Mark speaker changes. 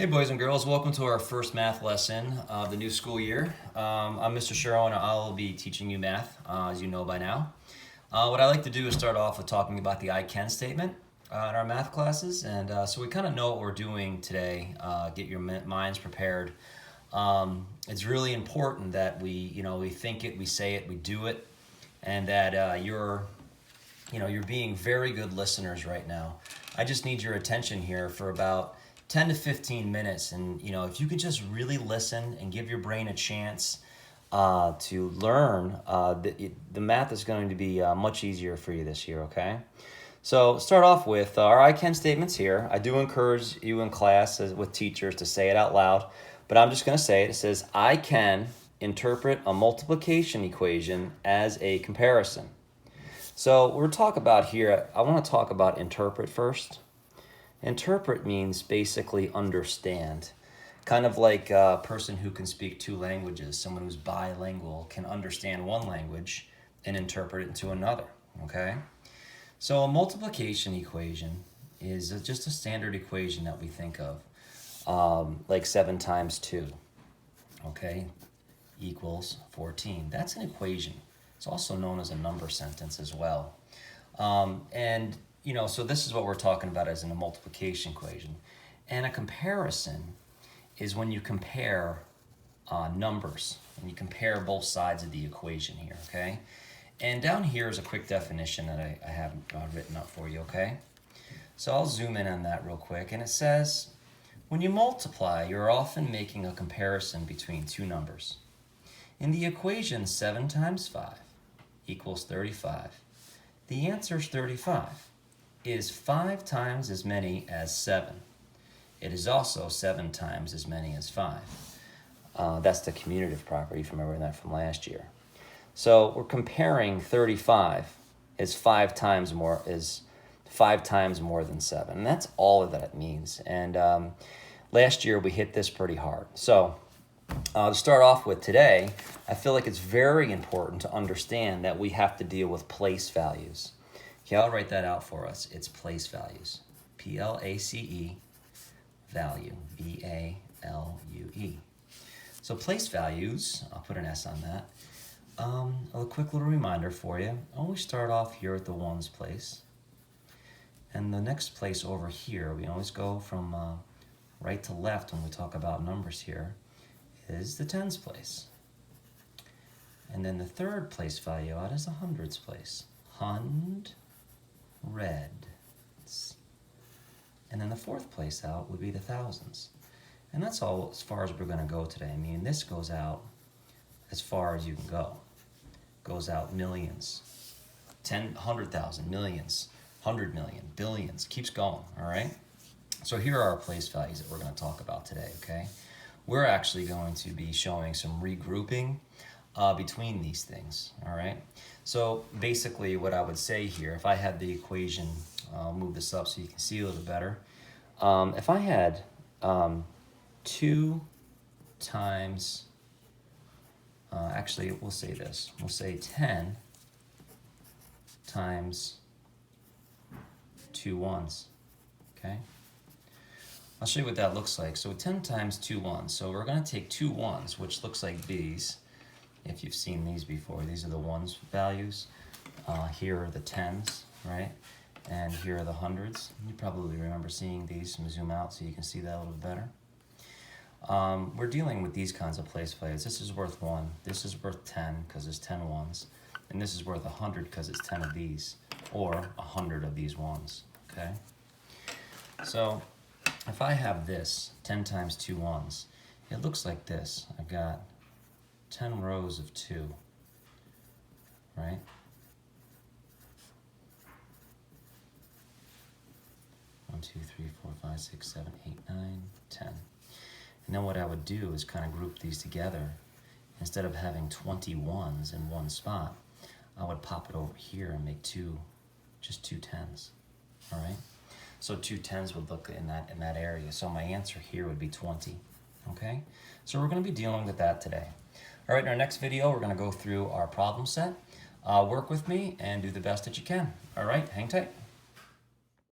Speaker 1: Hey boys and girls, welcome to our first math lesson of the new school year. I'm Mr. Sherrill and I'll be teaching you math, as you know by now. What I like to do is start off with talking about the I can statement in our math classes, and so we kind of know what we're doing today. Get your minds prepared. It's really important that we think it, we say it, we do it, and that you're being very good listeners right now. I just need your attention here for about 10 to 15 minutes, and if you could just really listen and give your brain a chance to learn, the math is going to be much easier for you this year, okay? So start off with our I can statements here. I do encourage you in class with teachers to say it out loud, but I'm just going to say it. It says, I can interpret a multiplication equation as a comparison. So we'll talk about here, I want to talk about interpret first. Interpret means basically understand. Kind of like a person who can speak two languages. Someone who's bilingual can understand one language and interpret it into another, okay? So a multiplication equation is just a standard equation that we think of, like 7 times 2, okay, equals 14. That's an equation. It's also known as a number sentence as well. So this is what we're talking about as in a multiplication equation. And a comparison is when you compare numbers, and you compare both sides of the equation here, okay? And down here is a quick definition that I have written up for you, okay? So I'll zoom in on that real quick, and it says, when you multiply, you're often making a comparison between two numbers. In the equation 7 times 5 equals 35, the answer is 35. It is 5 times as many as 7. It is also 7 times as many as 5. That's the commutative property, if you remember that from last year. So we're comparing 35 is 5 times more than 7. And that's all of that it means. And last year we hit this pretty hard. So to start off with today, I feel like it's very important to understand that we have to deal with place values. Okay, I'll write that out for us. It's place values. P-L-A-C-E, value, V-A-L-U-E. So place values, I'll put an S on that. A quick little reminder for you. Always start off here at the ones place. And the next place over here, we always go from right to left when we talk about numbers here, is the tens place. And then the third place value out is the hundreds place. Hundreds. And then the fourth place out would be the thousands. And that's all as far as we're going to go today. I mean, this goes out as far as you can go. Goes out millions, 100,000, millions, 100 million, billions, keeps going, all right? So here are our place values that we're going to talk about today, okay? We're actually going to be showing some regrouping between these things, all right? So basically what I would say here, if I had the equation, I'll move this up so you can see a little better. If I had 2 times, actually we'll say this, we'll say 10 times 2 ones, okay? I'll show you what that looks like. So 10 times 2 ones. So we're going to take 2 ones, which looks like these. If you've seen these before, these are the ones values. Here are the tens, right? And here are the hundreds. You probably remember seeing these. Let me zoom out so you can see that a little better. We're dealing with these kinds of place values. This is worth 1. This is worth 10 because there's 10 ones. And this is worth 100 because it's 10 of these, or 100 of these ones, okay? So if I have this, 10 times 2 ones, it looks like this. I've got 10 rows of 2, right? One, 2, 3, 4, 5, 6, 7, 8, 9, 10. And then what I would do is kind of group these together. Instead of having 20 ones in one spot, I would pop it over here and make just two tens, all right? So 2 tens would look in that area. So my answer here would be 20, okay? So we're going to be dealing with that today. All right, in our next video, we're going to go through our problem set. Work with me and do the best that you can. All right, hang tight.